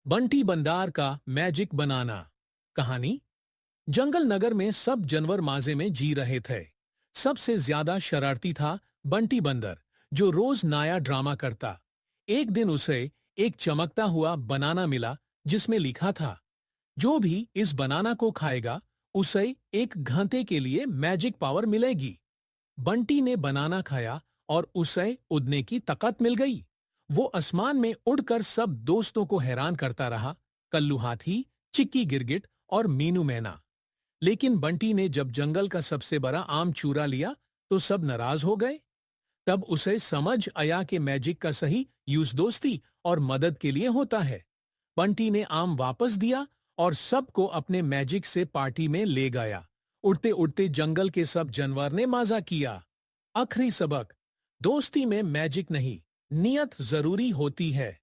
बंटी बंडार का मैजिक बनाना। कहानी। जंगल नगर में सब जानवर माजे में जी रहे थे। सबसे ज्यादा शरारती था बंटी बंदर, जो रोज नया ड्रामा करता। एक दिन उसे एक चमकता हुआ बनाना मिला, जिसमें लिखा था, जो भी इस बनाना को खाएगा उसे एक घंटे के लिए मैजिक पावर मिलेगी। बंटी ने बनाना खाया और उसे उड़ने की ताकत मिल गई। वो आसमान में उड़कर सब दोस्तों को हैरान करता रहा, कल्लू हाथी, चिक्की गिरगिट और मीनू मैना। लेकिन बंटी ने जब जंगल का सबसे बड़ा आम चुरा लिया तो सब नाराज हो गए। तब उसे समझ आया कि मैजिक का सही यूज दोस्ती और मदद के लिए होता है। बंटी ने आम वापस दिया और सबको अपने मैजिक से पार्टी में ले गया। उड़ते उड़ते जंगल के सब जानवर ने मजा किया। आखिरी सबक। दोस्ती में मैजिक नहीं, नियत जरूरी होती है।